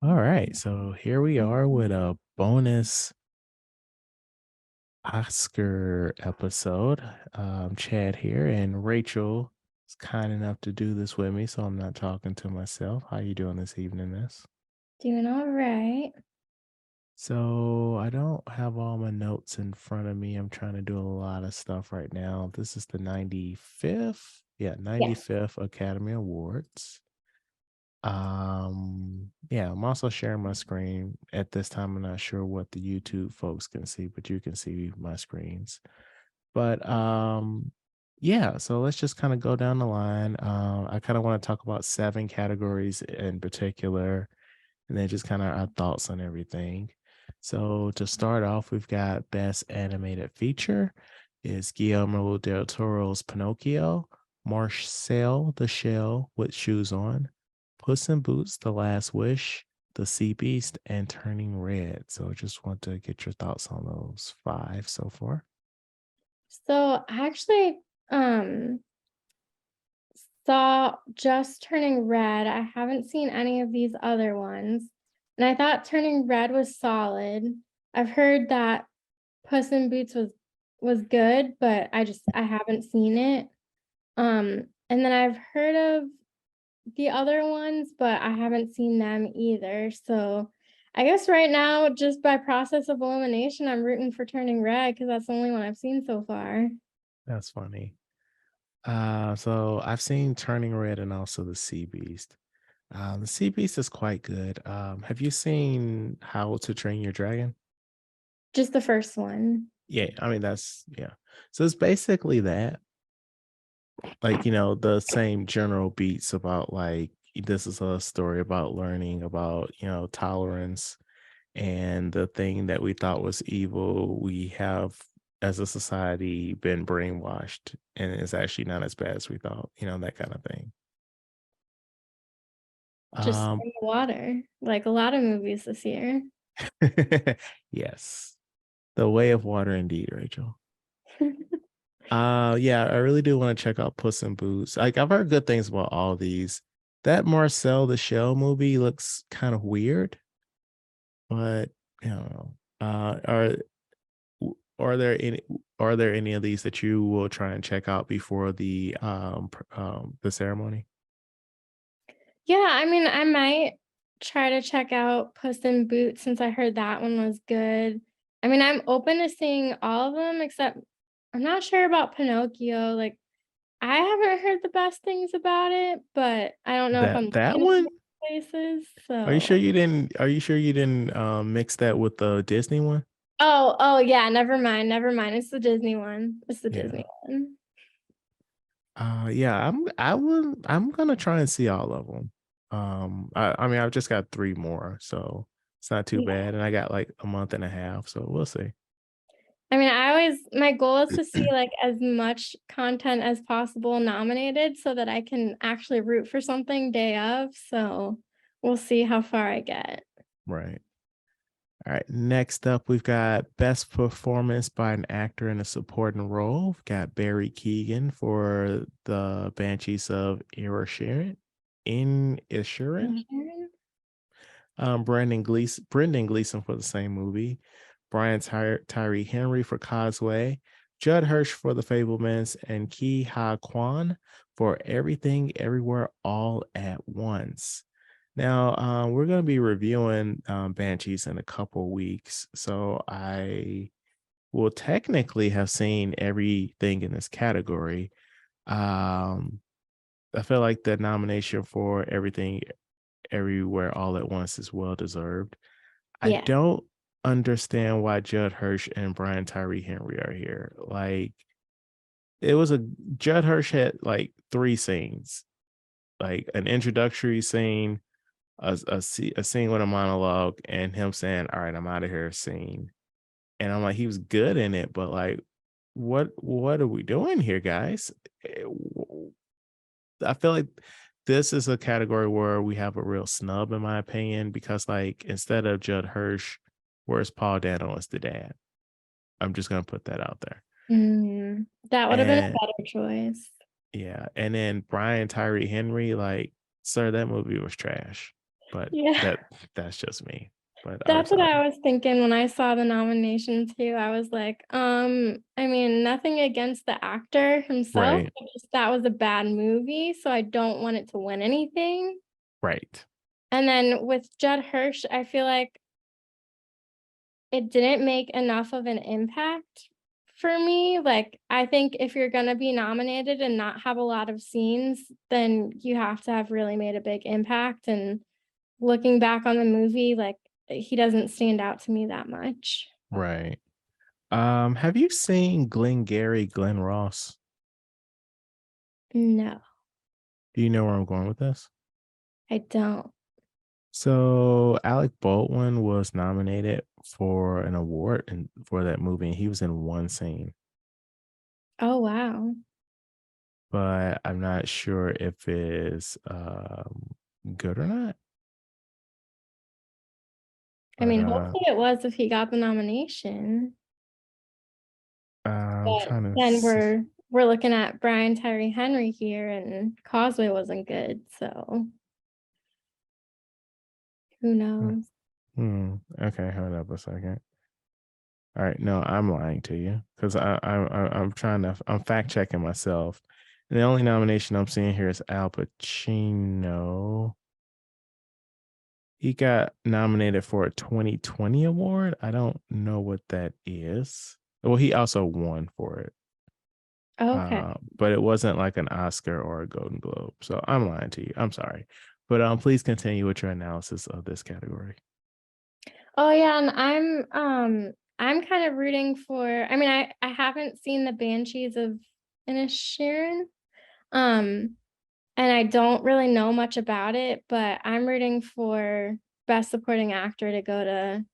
All right, so here we are with a bonus Oscar episode. Chad here, and Rachel is kind enough to do this with me, so I'm not talking to myself. How you doing this evening, Miss? Doing all right. So I don't have all my notes in front of me. I'm trying to do a lot of stuff right now. This is the 95th, yeah, Yes. 95th Academy Awards. Yeah, I'm also sharing my screen. At this time, I'm not sure what the YouTube folks can see, but you can see my screens. But yeah, so let's just kind of go down the line. I kind of want to talk about seven categories in particular, and then just kind of our thoughts on everything. So to start off, we've got Best Animated Feature is Guillermo del Toro's Pinocchio, Marcel the Shell with Shoes On, Puss in Boots: The Last Wish, The Sea Beast, and Turning Red. So just want to get your thoughts on those five so far. So I actually um saw Just Turning Red. I haven't seen any of these other ones. And I thought Turning Red was solid. I've heard that Puss in Boots was good, but I haven't seen it. And then I've heard of the other ones, but I haven't seen them either. So I guess right now, just by process of elimination, I'm rooting for Turning Red because that's the only one I've seen so far. That's funny. So I've seen Turning Red and also The Sea Beast. The Sea Beast is quite good. Have you seen How to Train Your Dragon? Just the first one. Yeah, I mean yeah. So it's basically that, like, the same general beats about like this is a story about learning about, tolerance, and the thing that we thought was evil, we have as a society been brainwashed and it's actually not as bad as we thought, that kind of thing. Just Um in the water, like a lot of movies this year. yes. The Way of Water indeed, Rachel. Yeah, I really do want to check out Puss in Boots. Like, I've heard good things about all these. That Marcel the Shell movie looks kind of weird, but I don't know. Are there any of these that you will try and check out before the ceremony? Yeah, I mean, I might try to check out Puss in Boots since I heard that one was good. I mean, I'm open to seeing all of them except I'm not sure about Pinocchio. Like, I haven't heard the best things about it, but I don't know if I'm That looking in the one? right places. Are So, you sure you didn't mix that with the Disney one? oh, yeah, never mind, never mind. It's the Disney one. It's the Yeah. Disney one. Yeah, I'm gonna try and see all of them. I mean, I've just got three more, so it's not too Yeah. bad, and I got like a month and a half, so we'll see. I mean, my goal is to see like as much content as possible nominated so that I can actually root for something day of. So we'll see how far I get. Right. All right. Next up, we've got Best Performance by an Actor in a Supporting Role. We've got Barry Keegan for the Banshees of Inisherin. In Isherin. Mhm. Brendan Gleeson for the same movie. Tyree Henry for Causeway. Judd Hirsch for The Fablemans, and Ki Ha Kwan for Everything Everywhere All at Once. Now, we're going to be reviewing Banshees in a couple weeks, so I will technically have seen everything in this category. Um, I feel like the nomination for Everything Everywhere All at Once is well deserved. I Yeah. don't understand why Judd Hirsch and Brian Tyree Henry are here. Like, it was a Judd Hirsch had like three scenes, like an introductory scene, a scene with a monologue, and him saying, "All right, I'm out of here." Scene, and I'm like, he was good in it, but like, what are we doing here, guys? I feel like this is a category where we have a real snub, in my opinion, because like instead of Judd Hirsch, where's Paul Dano as the dad? I'm just gonna put that out there. That would have been And a better choice. yeah, and then Brian Tyree Henry, like, sir, that movie was trash. but Yeah. that's just me. But That's ours what are I was thinking when I saw the nomination too. I was like, I mean, nothing against the actor himself, right, but just that was a bad movie, so I don't want it to win anything. right, And then with Judd Hirsch, I feel like it didn't make enough of an impact for me. Like, I think if you're gonna be nominated and not have a lot of scenes, then you have to have really made a big impact, and looking back on the movie, like, he doesn't stand out to me that much. right. Have you seen Glengarry Glen Ross? No, Do you know where I'm going with this? I don't. So Alec Baldwin was nominated for an award and for that movie, and he was in one scene, Oh, wow. but I'm not sure if it's good or not. I But mean, hopefully it was if he got the nomination, I'm but trying to then see. we're looking at Brian Tyree Henry here, and Causeway wasn't good, so who knows? Okay, hold up a second. All right, no, I'm lying to you because I'm trying to I'm fact checking myself. And the only nomination I'm seeing here is Al Pacino. He got nominated for a 2020 award. I don't know what that is. Well, he also won for it. Okay. But it wasn't like an Oscar or a Golden Globe. So I'm lying to you. I'm sorry. But please continue with your analysis of this category. Oh, yeah, and I'm kind of rooting for I mean, I haven't seen The Banshees of Inisherin, um, and I don't really know much about it, but I'm rooting for Best Supporting Actor to go to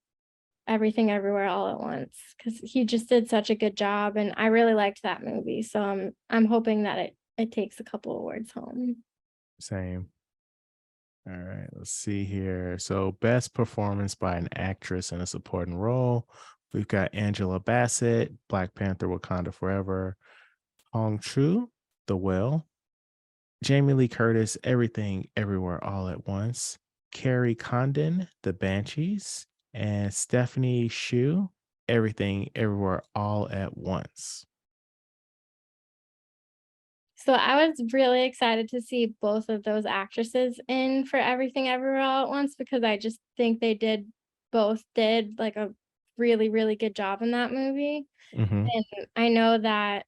Everything Everywhere All at Once because he just did such a good job, and I really liked that movie, so I'm hoping that it takes a couple awards home. Same. All right, let's see here. So, best performance by an actress in a supporting role. We've got Angela Bassett, Black Panther Wakanda Forever, Hong Chu, The Whale, Jamie Lee Curtis, Everything Everywhere All at Once, Carrie Condon, The Banshees, and Stephanie Shu, Everything Everywhere All at Once. So I was really excited to see both of those actresses in for Everything Everywhere All at Once because I just think they did like a really, really good job in that movie. Hmm. And I know that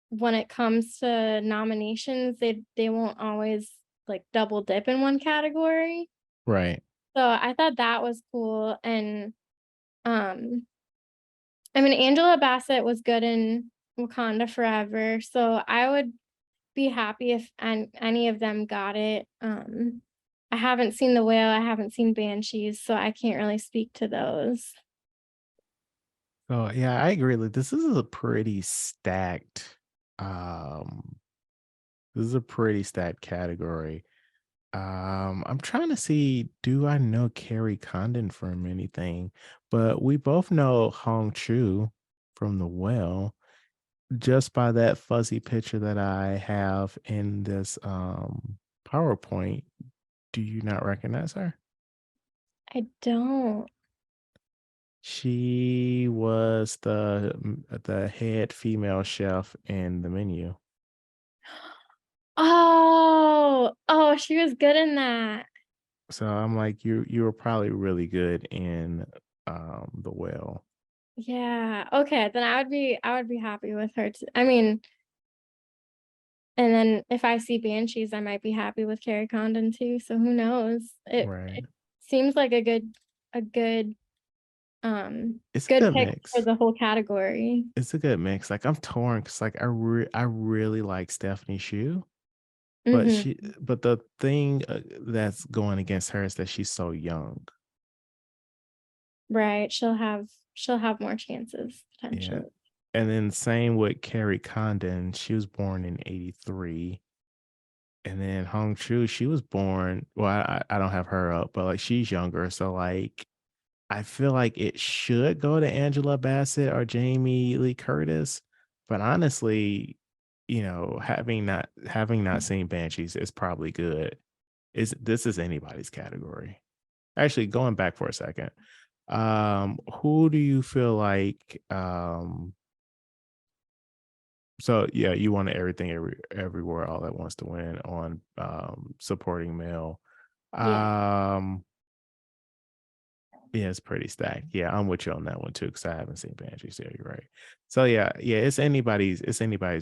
when it comes to nominations, they won't always like double dip in one category. Right. So I thought that was cool. And um I mean Angela Bassett was good in Wakanda Forever. So I would be happy if any of them got it. I haven't seen The Whale, I haven't seen Banshees, so I can't really speak to those. So yeah, I agree. Like this is a pretty stacked um this is a pretty stacked category. I'm trying to see, do I know Carrie Condon from anything? But we both know Hong Chu from The Well just by that fuzzy picture that I have in this PowerPoint. Do you not recognize her? I don't. She was the head female chef in the menu. Oh, she was good in that. So I'm like, you were probably really good in The Well. Yeah, okay, then I would be happy with her too. I mean, and then if I see Banshees, I might be happy with Carrie Condon too, so who knows? Right. It seems like a good, um, It's a good good pick for mix. the whole category. It's a good mix. Like I'm torn because like I really like Stephanie Shu, Mhm. but the thing that's going against her is that she's so young. Right, she'll have more chances Yeah. potentially. And then same with Carrie Condon. She was born in '83. And then Hong Chu, she was born. Well, I don't have her up, but like she's younger. So like I feel like it should go to Angela Bassett or Jamie Lee Curtis. But honestly, having not seen Banshees is probably good. Is this is anybody's category. Actually, going back for a second, who do you feel like, so yeah, you want everything everywhere all at once to win on supporting male. Yeah. Um yeah, it's pretty stacked. Yeah, I'm with you on that one too, because I haven't seen Banshees. Yeah, you're right. So yeah, yeah, it's anybody's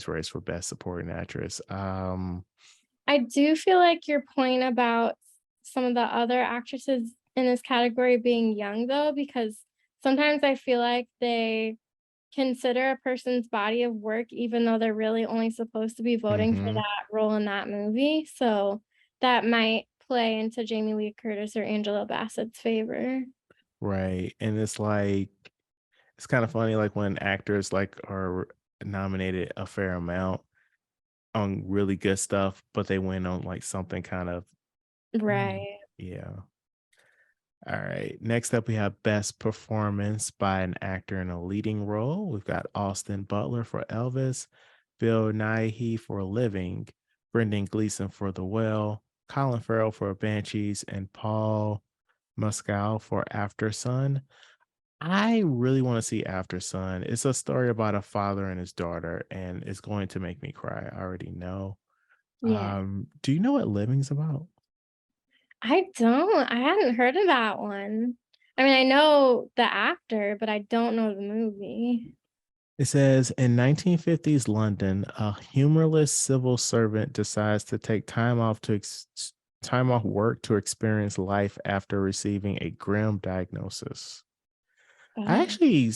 race for best supporting actress. I do feel like your point about some of the other actresses in this category being young though, because sometimes I feel like they consider a person's body of work even though they're really only supposed to be voting for Mhm. that role in that movie. So that might play into Jamie Lee Curtis or Angela Bassett's favor. Right. And it's like it's kind of funny, like when actors like are nominated a fair amount on really good stuff, but they win on like something kind of Right. yeah. All right. Next up, we have Best Performance by an Actor in a Leading Role. We've got Austin Butler for Elvis, Bill Nighy for Living, Brendan Gleeson for The Well, Colin Farrell for Banshees, and Paul Mescal for After Sun. I really want to see After Sun. It's a story about a father and his daughter, and it's going to make me cry. I already know. Yeah. Do you know what Living's about? I don't. I hadn't heard of that one. I mean, I know the actor, but I don't know the movie. It says in 1950s London, a humorless civil servant decides to take time off work to experience life after receiving a grim diagnosis. I Oh, actually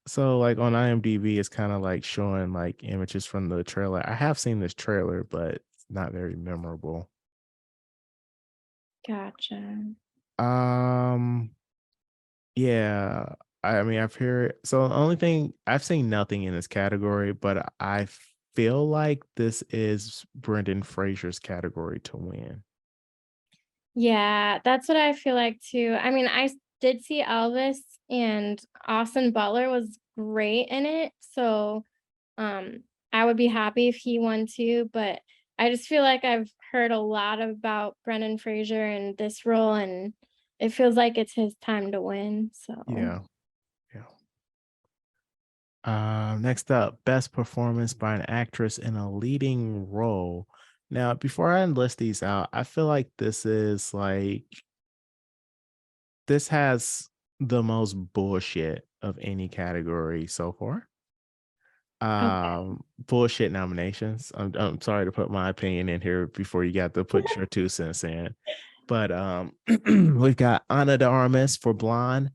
so like on IMDb, it's kind of like showing like images from the trailer. I have seen this trailer, but it's not very memorable. gotcha. Um, yeah, I mean, I've heard so the only thing I've seen nothing in this category, but I feel like this is Brendan Fraser's category to win. Yeah, that's what I feel like too. I mean, did see Elvis and Austin Butler was great in it. So, um, I would be happy if he won too, but I just feel like I've heard a lot about Brendan Fraser in this role and it feels like it's his time to win. So, Yeah, yeah. Next up, best performance by an actress in a leading role. Now, before I list these out, I feel like this has the most bullshit of any category so far. okay. Bullshit nominations. I'm sorry to put my opinion in here before you got to put your 2 cents in. But we've got Ana de Armas for Blonde,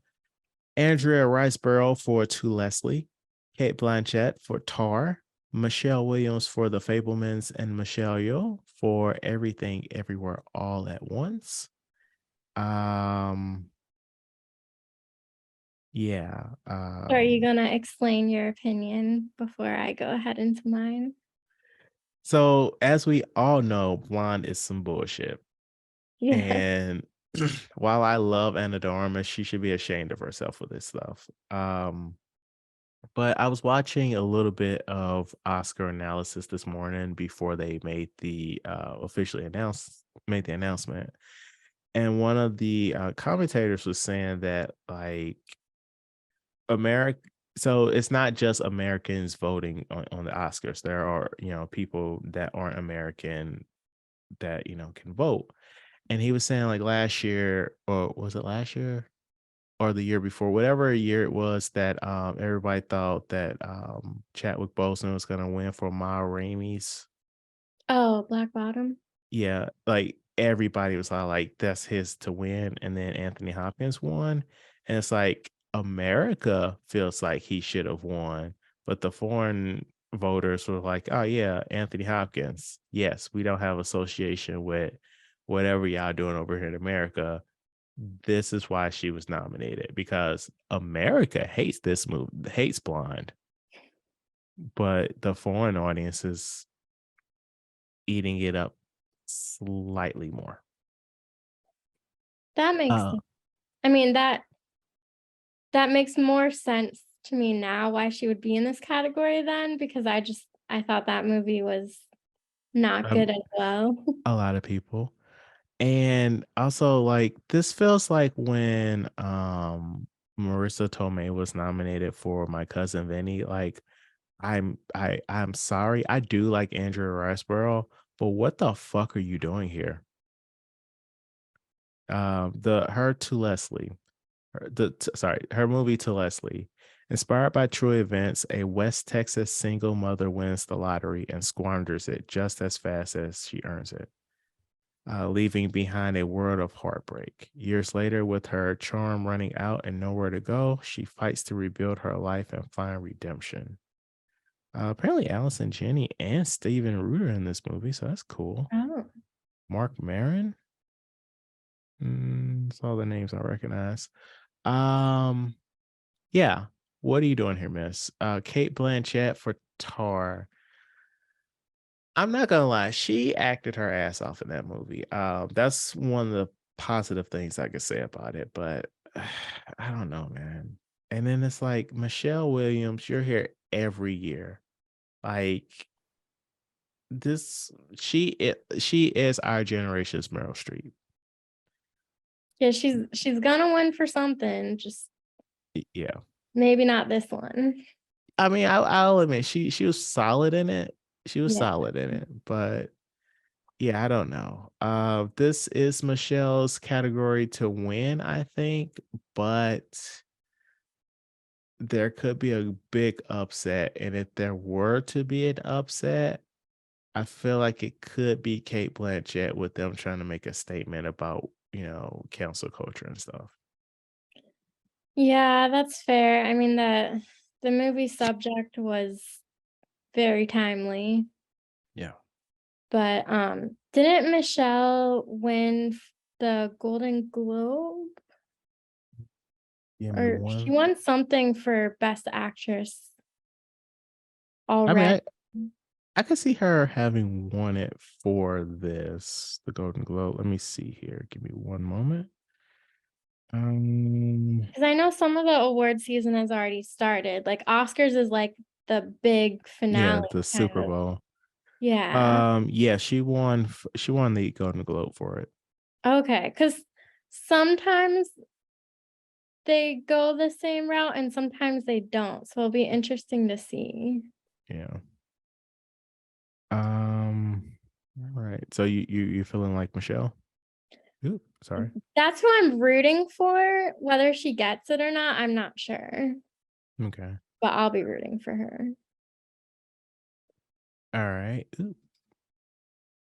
Andrea Riceborough for To Leslie, Kate Blanchett for Tar, Michelle Williams for The Fablemans, and Michelle Yeoh for Everything Everywhere All at Once. Um, yeah. So are you gonna explain your opinion before I go ahead into mine? So as we all know, Blonde is some bullshit. Yeah. And while I love Anna de Armas, she should be ashamed of herself for this stuff. But I was watching a little bit of Oscar analysis this morning before they made the officially announced made the announcement, and one of the commentators was saying that like America. So it's not just Americans voting on the Oscars. There are people that aren't American that can vote. And he was saying like last year, or was it last year? Or the year before, whatever year it was that everybody thought that Chadwick Boseman was gonna win for Ma Rainey's. Oh, Black Bottom? Yeah, like everybody was all like, "That's his to win," and then Anthony Hopkins won, and it's like America feels like he should have won, but the foreign voters were like, "Oh yeah, Anthony Hopkins. Yes, we don't have association with whatever y'all doing over here in America. This is why she was nominated because America hates this movie, hates Blonde, but the foreign audience is eating it up slightly more. That makes Uh, sense. I mean, that makes more sense to me now why she would be in this category then, because I thought that movie was not um, good as well. a lot of people. And also, like, this feels like when Marissa Tomei was nominated for My Cousin Vinny. Like, I'm sorry. I do like Andrea Riseborough, but what the fuck are you doing here? The her to Leslie. Her movie To Leslie. Inspired by true events, a West Texas single mother wins the lottery and squanders it just as fast as she earns it, leaving behind a world of heartbreak. Years later, with her charm running out and nowhere to go, she fights to rebuild her life and find redemption. Apparently, Allison Janney and Steven Root are in this movie, so that's cool. Oh. Mark Maron, that's all the names I recognize. Um, yeah. What are you doing here, Miss? Kate Blanchett for Tar. I'm not gonna lie, she acted her ass off in that movie. That's one of the positive things I could say about it, but I don't know, man. And then it's like Michelle Williams, you're here every year. Like this, she is our generation's Meryl Streep. Yeah, she's gonna win for something, just Yeah, maybe not this one. I mean, I'll admit she was solid in it. She was Yeah. solid in it, but yeah, I don't know. This is Michelle's category to win, I think, but there could be a big upset. And if there were to be an upset, I feel like it could be Kate Blanchett with them trying to make a statement about, cancel culture and stuff. Yeah, that's fair. I mean, the movie subject was very timely, Yeah. but, didn't Michelle win the Golden Globe? Give me Or she one. won something for Best Actress I mean, already. I could see her having won it for this, the Golden Globe. Let me see here. Give me one moment. Um, Because I know some of the award season has already started, like, Oscars is, like, the big yeah, finale the kind Super of. Bowl. Yeah. Yeah, she won the Golden Globe for it. Okay. Because sometimes they go the same route and sometimes they don't, so it'll be interesting to see. Yeah. Um, all right. So you feeling like Michelle? Ooh, sorry. That's who I'm rooting for. Whether she gets it or not, I'm not sure, Okay. but I'll be rooting for her. All right. Ooh.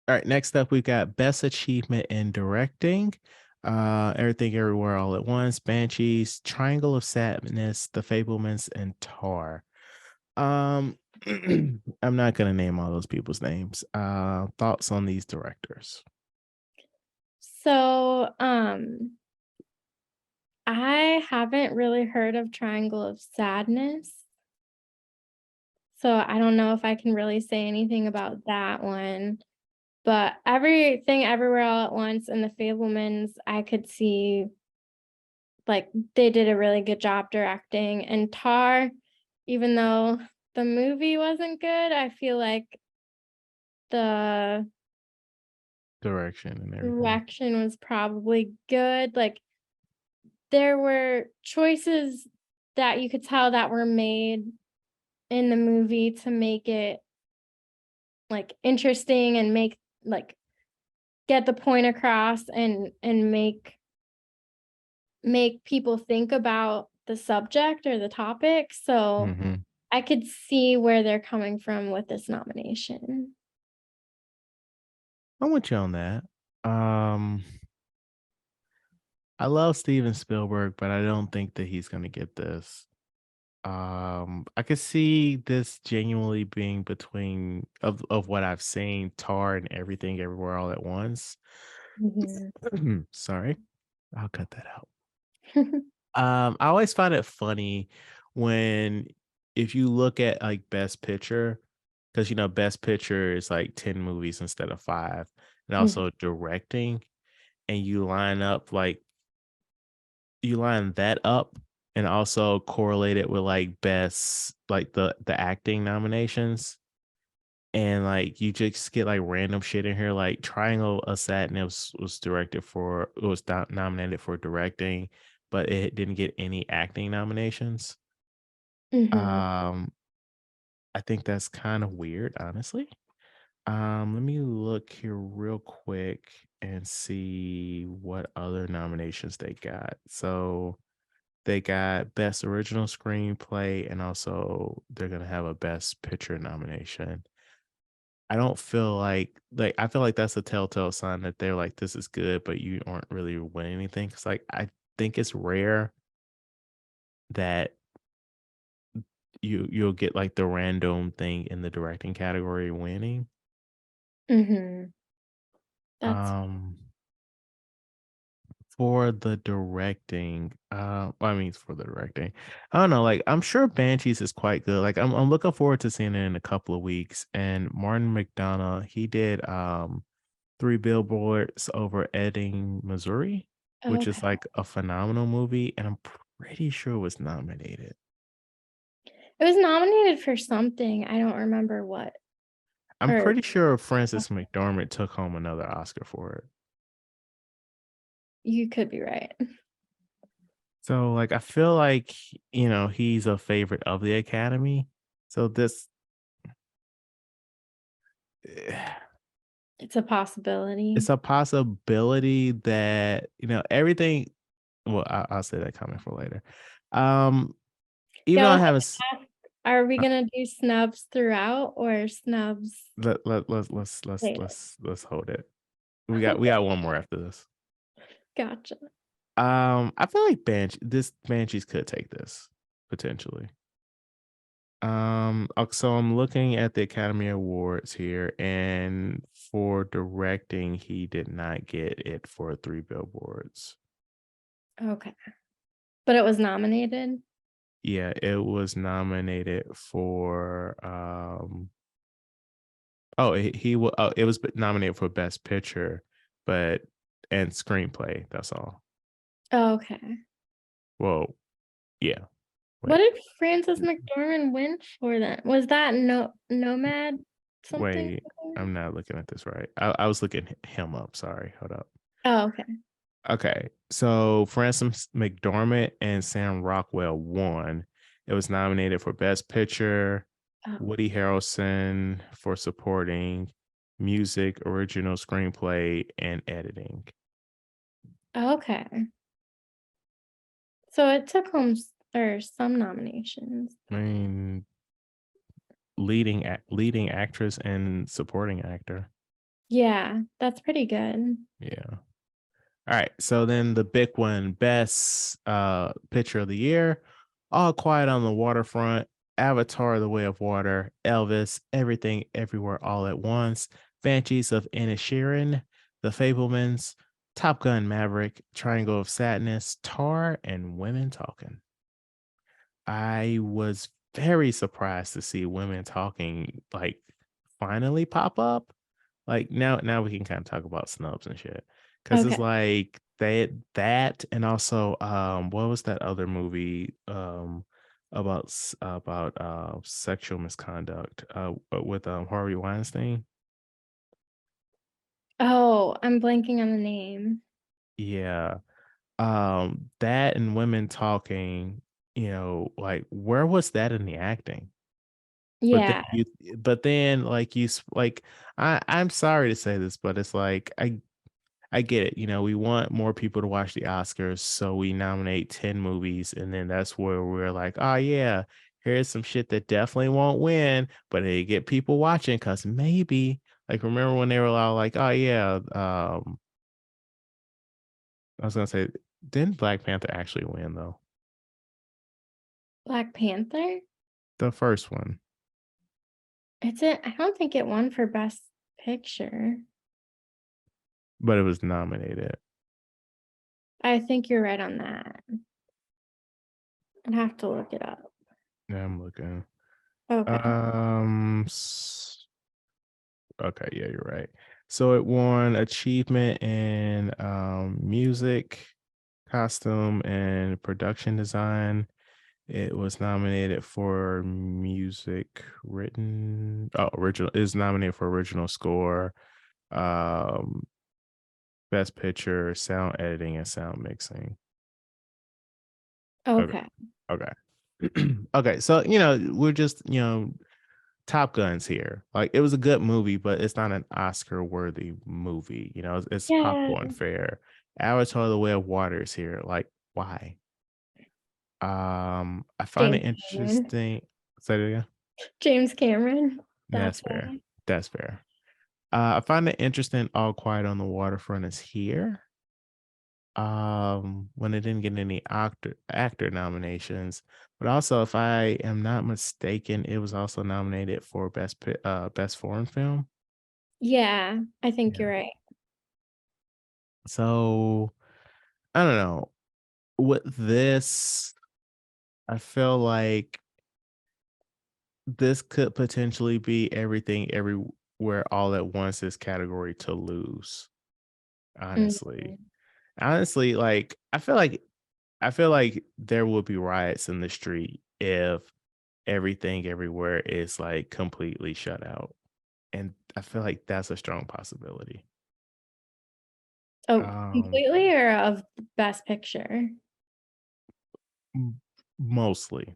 All right. Next up, we've got Best Achievement in Directing. Everything Everywhere All at Once, Banshees, Triangle of Sadness, The Fablemans, and Tar. Um, I'm not gonna name all those people's names. Thoughts on these directors? So, I haven't really heard of Triangle of Sadness, so I don't know if I can really say anything about that one, but Everything Everywhere All at Once and The Fabelmans, I could see, like, they did a really good job directing, and Tar, even though the movie wasn't good, I feel like the Direction and everything. direction was probably good, like, there were choices that you could tell that were made in the movie to make it, like, interesting and make, like, get the point across and make people think about the subject or the topic, so Hmm. I could see where they're coming from with this nomination. I'm with you on that. Um, I love Steven Spielberg, but I don't think that he's gonna get this. I could see this genuinely being between of what I've seen, Tar and Everything Everywhere All at Once. Mhm. Sorry, I'll cut that out. I always find it funny when if you look at like Best Picture, because Best Picture is like 10 movies instead of five, and Mhm. also directing, and you line that up and also correlate it with like best like the acting nominations. and like you just get like random shit in here. Like Triangle of Sadness was directed for it was nominated for directing, but it didn't get any acting nominations. Mhm. Um, I think that's kind of weird, honestly. Let me look here real quick and see what other nominations they got. So they got Best Original Screenplay, and also they're gonna have a Best Picture nomination. I don't feel like I feel like that's a telltale sign that they're like, this is good, but you aren't really winning anything. Cause like I think it's rare that you'll get like the random thing in the directing category winning. Mhm. That's Um For the directing, I mean, for the directing, I don't know. Like, I'm sure Banshees is quite good. Like, I'm looking forward to seeing it in a couple of weeks. And Martin McDonough, he did Three Billboards Over Ebbing, Missouri, which is okay. like a phenomenal movie, and I'm pretty sure it was nominated. It was nominated for something, I don't remember what, I'm or pretty sure Frances McDormand took home another Oscar for it. you could be right. So, like, I feel like he's a favorite of the Academy. So this. It's a possibility. It's a possibility that, everything well, I'll say that comment for later. Um, even Yeah, I though I was haven't about to ask, are we gonna do snubs throughout or snubs later? let's hold it. We got one more after this. Gotcha. I feel like Banshees could take this, potentially. So I'm looking at the Academy Awards here, and for directing, he did not get it for Three Billboards. Okay. But it was nominated? Yeah, it was nominated for it was nominated for Best Picture, but and screenplay, that's all. Okay. Well, yeah. What Wait. did Frances McDormand win for then? Was that Nomad something? Wait. I'm not looking at this right. I was looking him up. Sorry. Hold up. Oh, okay. Okay. So Frances McDormand and Sam Rockwell won. It was nominated for Best Picture, Oh, Woody Harrelson for supporting, music, original screenplay, and editing. okay. So it took home or some nominations. I mean, leading actress and supporting actor. Yeah, that's pretty good. Yeah. All right. So then the big one, best picture of the year, All Quiet on the Waterfront, Avatar: The Way of Water, Elvis, Everything Everywhere All at Once, Banshees of Inisherin, The Fablemans, Top Gun Maverick, Triangle of Sadness, Tar, and Women Talking. I was very surprised to see Women Talking like finally pop up. Like now we can kind of talk about snubs and shit. Cause Okay. it's like that and also what was that other movie about sexual misconduct with Harvey Weinstein? Oh, I'm blanking on the name. Yeah. That and Women Talking, like where was that in the acting? But then Yeah. like like I'm sorry to say this, but it's like I get it. We want more people to watch the Oscars, so we nominate 10 movies, and then that's where we're like, oh yeah, here's some shit that definitely won't win, but they get people watching because maybe, like, remember when they were all like, oh yeah, I was gonna say, didn't Black Panther actually win though? Black Panther? The first one, I don't think it won for Best Picture. but it was nominated. I think you're right on that. I'd have to look it up. Yeah, I'm looking. Okay. Um, Okay, yeah, you're right. So it won achievement in music, costume, and production design. It was nominated for music written. Oh, original is nominated for original score, um, best picture, sound editing, and sound mixing. Okay. Okay. Okay. Okay. So, we're just, Top Guns here. Like it was a good movie, but it's not an Oscar worthy movie. It's Yeah. popcorn fare. Avatar: The Way of Water is here. Like, why? I find it James Cameron. interesting. Say it again. James Cameron. That's That's fair. why. That's fair. I find it interesting. All Quiet on the Waterfront is here. When it didn't get any actor nominations, but also, if I am not mistaken, it was also nominated for best foreign film. Yeah, I think Yeah. you're right. So I don't know. With this, I feel like this could potentially be everything everywhere all at once this category to lose. Honestly. Mhm. Honestly, like I feel like there would be riots in the street if everything everywhere is like completely shut out. And I feel like that's a strong possibility. Oh, Um completely or of Best Picture? m- Mostly.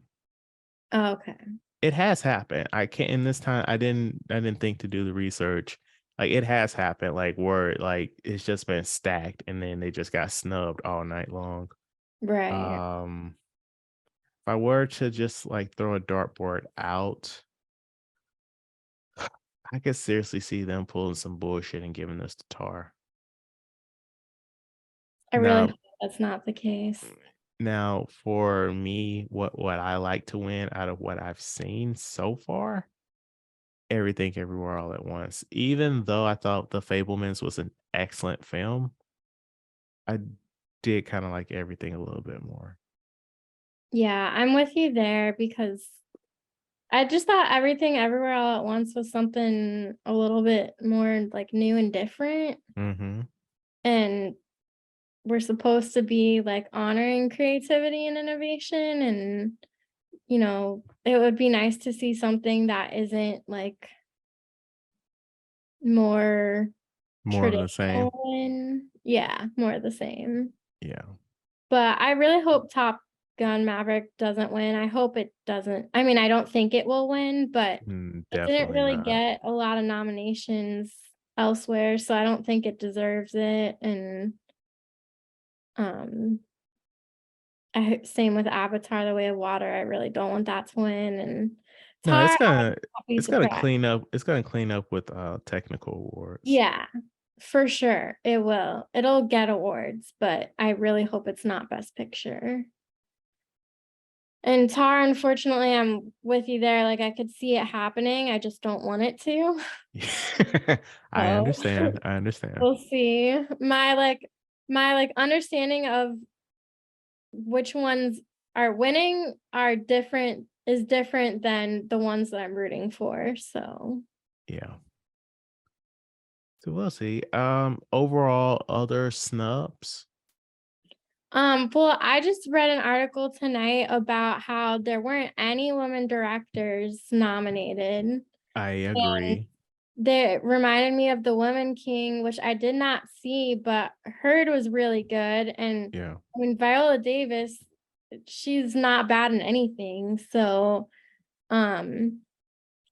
Okay. It has happened. I can't in this time I didn't think to do the research. Like it has happened, like where like it's just been stacked and then they just got snubbed all night long. Right. Um if I were to just like throw a dartboard out, I could seriously see them pulling some bullshit and giving us the tar. I really Now hope that's not the case. now for me, what I like to win out of what I've seen so far, Everything Everywhere All at Once. Even though I thought The Fablemans was an excellent film, I did kind of like everything a little bit more. Yeah, I'm with you there because I just thought Everything Everywhere All at Once was something a little bit more, like, new and different, Mhm. and we're supposed to be, like, honoring creativity and innovation, and, it would be nice to see something that isn't, like, more More of the traditional same. and yeah, more of the same. Yeah. But I really hope Top Gun: Maverick doesn't win. I hope it doesn't. I mean, I don't think it will win, but it didn't Definitely really not. get a lot of nominations elsewhere, so I don't think it deserves it, and, um, same with Avatar: The Way of Water, I really don't want that to win, and No, Tar, I will be it's gonna surprised. clean up with technical awards. Yeah, for sure, it will. It'll get awards, but I really hope it's not Best Picture. And Tar, unfortunately, I'm with you there, like, I could see it happening, I just don't want it to. I So, understand. I understand. we'll see. My understanding of which ones are winning are different is different than the ones that I'm rooting for, so Yeah. So we'll see. Overall, other snubs. well, I just read an article tonight about how there weren't any women directors nominated. I And agree. that reminded me of The Woman King, which I did not see, but heard was really good, and, Yeah. I mean, Viola Davis, she's not bad in anything, so, and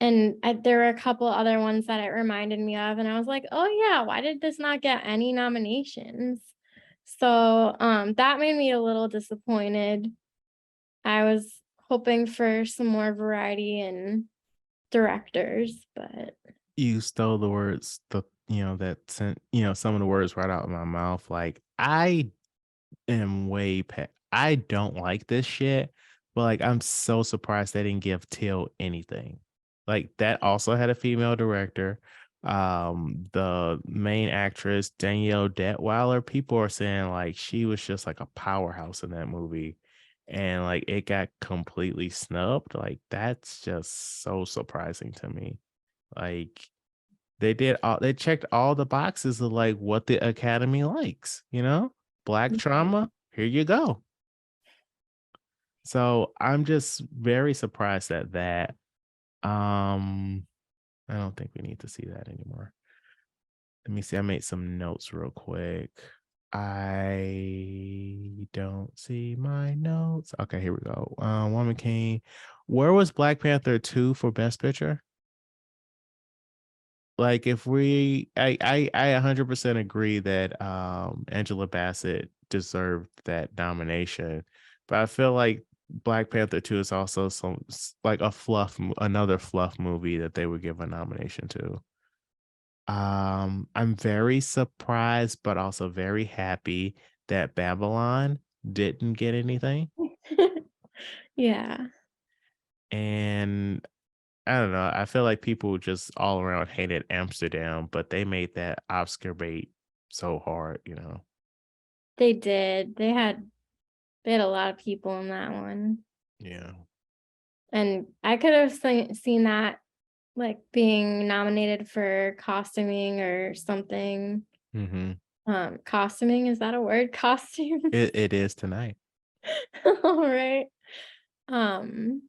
there were a couple other ones that it reminded me of, and I was like, "Oh, yeah, why did this not get any nominations?" So, that made me a little disappointed. I was hoping for some more variety in directors, but You stole the words, that sent, some of the words right out of my mouth. Like, I am I don't like this shit, but like I'm so surprised they didn't give Till anything. Like that also had a female director. The main actress, Danielle Detweiler, people are saying like she was just like a powerhouse in that movie. And like it got completely snubbed. Like that's just so surprising to me. Like they checked all the boxes of like what the Academy likes, Black trauma, here you go. So I'm just very surprised at that. Um, I don't think we need to see that anymore. Let me see. I made some notes real quick. I don't see my notes. Okay, here we go. Woman King. Where was Black Panther 2 for Best Picture? Like if we I 100% agree that Angela Bassett deserved that nomination. But I feel like Black Panther 2 is also like a another fluff movie that they would give a nomination to. I'm very surprised, but also very happy that Babylon didn't get anything. Yeah, And I don't know. I feel like people just all around hated Amsterdam, but they made that Oscar bait so hard, you know. they did. They had a lot of people in that one, Yeah. and I could have seen that, like, being nominated for costuming or something. Hmm. Costuming, is that a word? Costume? It is tonight. Alright. Um,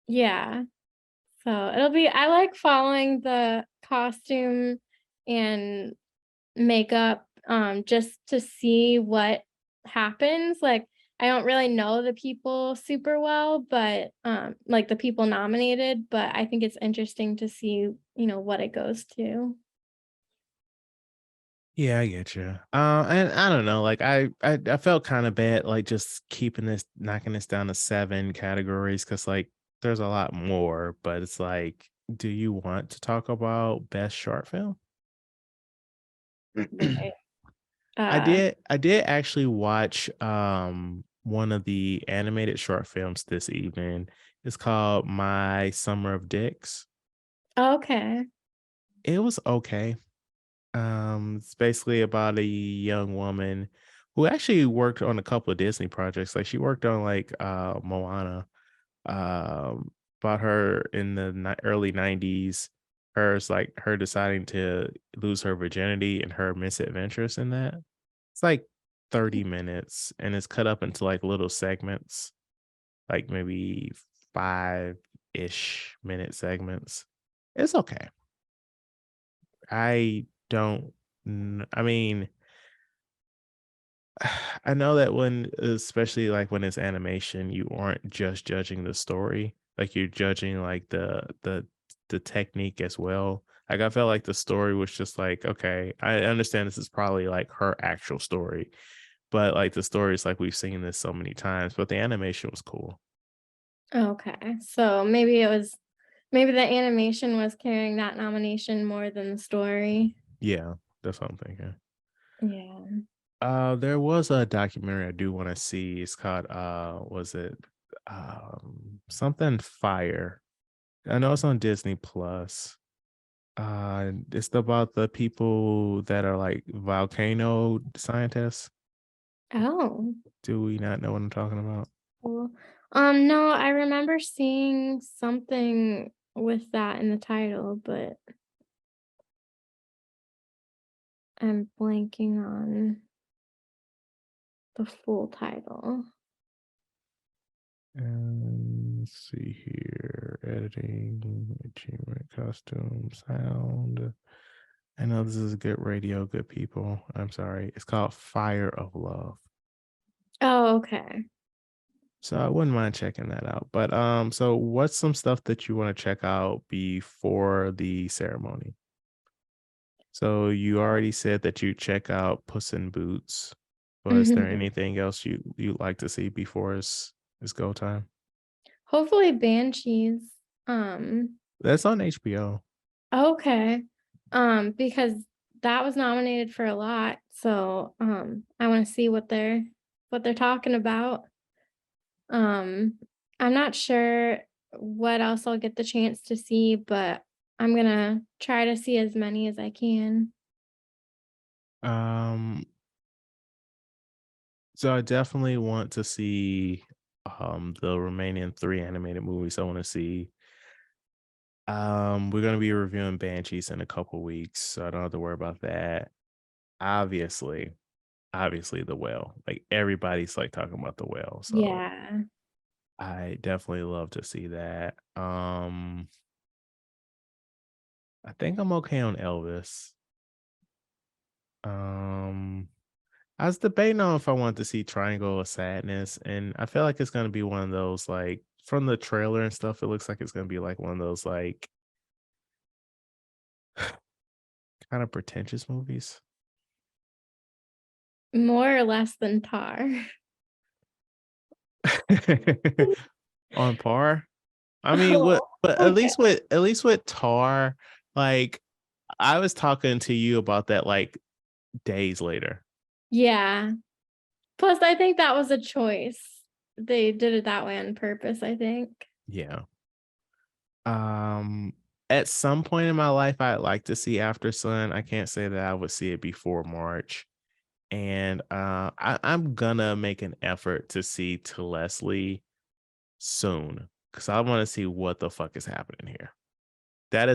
yeah. So it'll be I like following the costume and makeup, just to see what happens. Like, I don't really know the people super well, but, like, the people nominated, but I think it's interesting to see, what it goes to. Yeah, I get you. And I don't know, like I felt kind of bad, like just knocking this down to 7 categories, because like there's a lot more, but it's like, do you want to talk about best short film? Right. I Uh, did I did actually watch one of the animated short films this evening. It's called My Summer of Dicks. okay. It was okay. It's basically about a young woman who actually worked on a couple of Disney projects. Like she worked on like Moana. About her in the early 90s. Her deciding to lose her virginity and her misadventures in that. It's like 30 minutes and it's cut up into like little segments, like maybe 5-ish minute segments. It's okay. I don't I mean, I know that when especially like when it's animation, you aren't just judging the story, like you're judging like the technique as well. Like I felt like the story was just like, okay, I understand this is probably like her actual story, but like the story is like we've seen this so many times, but the animation was cool. Okay. So maybe the animation was carrying that nomination more than the story. Yeah, that's what I'm thinking. Yeah. There was a documentary I do want to see. It's called was it something fire? I know it's on Disney Plus. It's about the people that are like volcano scientists. Oh. Do we not know what I'm talking about? Cool. No, I remember seeing something with that in the title, but I'm blanking on the full title. Let's see here. Editing, achievement, costume, sound. I know this is good radio, good people. I'm sorry. It's called Fire of Love. Oh, okay. So I wouldn't mind checking that out. But so what's some stuff that you want to check out before the ceremony? So you already said that you check out Puss in Boots. But is there anything else you'd like to see before it's go time? Hopefully Banshees. Um, That's on HBO. okay. Because that was nominated for a lot, so I want to see what they're talking about. Um, I'm not sure what else I'll get the chance to see, but I'm gonna try to see as many as I can. Um, so I definitely want to see the remaining 3 animated movies I want to see. We're gonna be reviewing Banshees in a couple weeks, so I don't have to worry about that. Obviously, obviously the whale. Like everybody's like talking about the whale. So Yeah. I definitely love to see that. I think I'm okay on Elvis. Um, I was debating on if I wanted to see Triangle of Sadness, and I feel like it's gonna be one of those like from the trailer and stuff. It looks like it's gonna be like one of those like kind of pretentious movies. More or less than Tar. On par. I mean, Oh, but okay. at least with Tar, like I was talking to you about that like days later. Yeah. Plus, I think that was a choice. They did it that way on purpose, I think. Yeah. Um, at some point in my life, I'd like to see After Sun. I can't say that I would see it before March. And I'm gonna make an effort to see To Leslie soon because I want to see what the fuck is happening here. That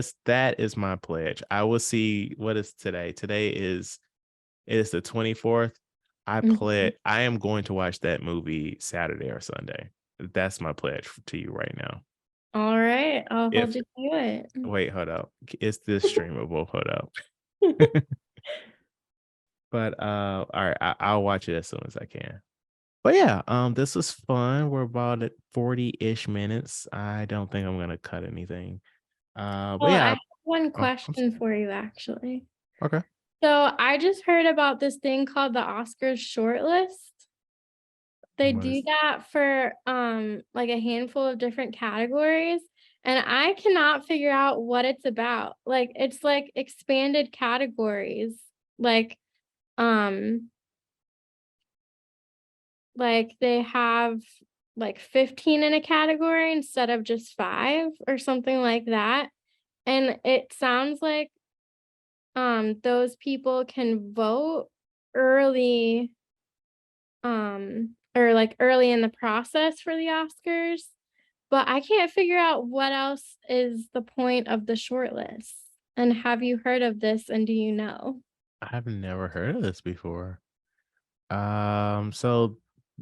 is my pledge. I will see what is today. Today is it is the 24th. Mhm. I am going to watch that movie Saturday or Sunday. That's my pledge to you right now. All right, I'll hold If you to it. wait, hold up. Is this streamable? Hold up. But all right, I'll watch it as soon as I can. But yeah, this was fun. We're about at 40-ish minutes. I don't think I'm gonna cut anything. But Well, I yeah, have one oh, question for you, actually. okay. So I just heard about this thing called the Oscars shortlist. They What do is that for like a handful of different categories, and I cannot figure out what it's about. Like it's like expanded categories. Like um like they have like 15 in a category instead of just 5 or something like that. And it sounds like those people can vote early or like early in the process for the Oscars, but I can't figure out what else is the point of the shortlist. And have you heard of this and do you know? I've never heard of this before. So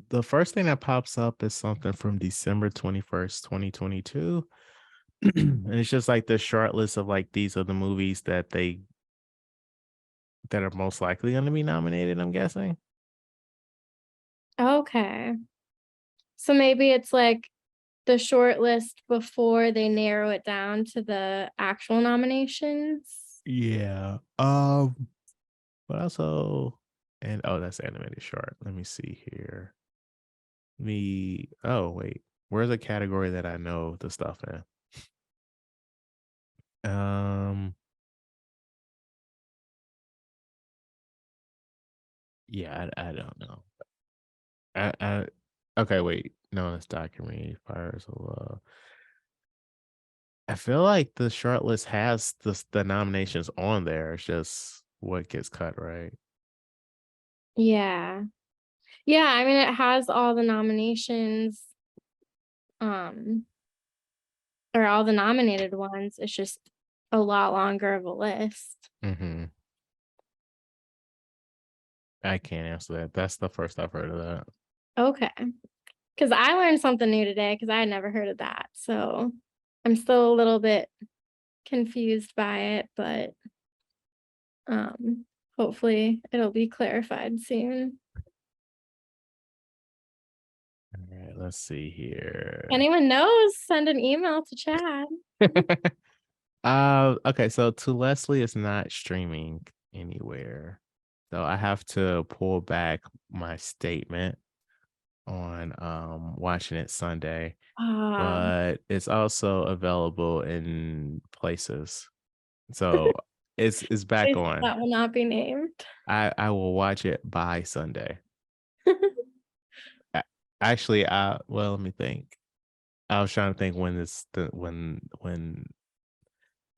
the first thing that pops up is something from December 21st, 2022. And it's just like the short list of like these are the movies that are most likely going to be nominated, I'm guessing. Okay. So maybe it's like the shortlist before they narrow it down to the actual nominations. Yeah. But also and oh, that's animated short. Let me see here. Oh wait, where's a category that I know the stuff in? Um, yeah, I don't know. I okay, wait. No, it's documentary fires of love. I feel like the short list has the nominations on there. It's just what gets cut, right? Yeah. Yeah, I mean it has all the nominations um or all the nominated ones. It's just a lot longer of a list. Hmm. I can't answer that. That's the first I've heard of that. Okay. Because I learned something new today because I had never heard of that. So I'm still a little bit confused by it, but hopefully it'll be clarified soon. All right, let's see here. Anyone knows, send an email to Chad. Okay, so to Leslie is not streaming anywhere. So I have to pull back my statement on watching it Sunday, Ah, but it's also available in places. So it's back places on. that will not be named. I will watch it by Sunday. A- Actually, well, let me think. I was trying to think when this the when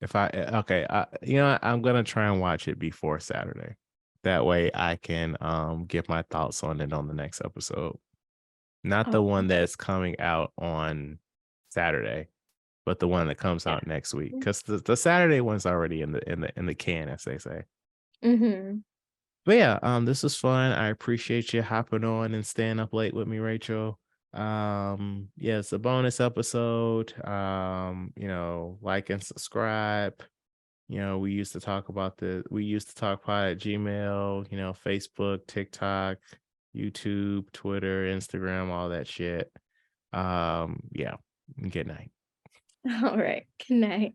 if I okay, you know, what, I'm gonna try and watch it before Saturday. That way I can give my thoughts on it on the next episode. Not the Oh, one that's coming out on Saturday, but the one that comes yeah. out next week. Because the Saturday one's already in the can, as they say. Hmm. But yeah, this was fun. I appreciate you hopping on and staying up late with me, Rachel. Yeah, it's a bonus episode. Like and subscribe. We used to talk pod at Gmail, Facebook, TikTok, YouTube, Twitter, Instagram, all that shit. Yeah. Good night. All right. Good night.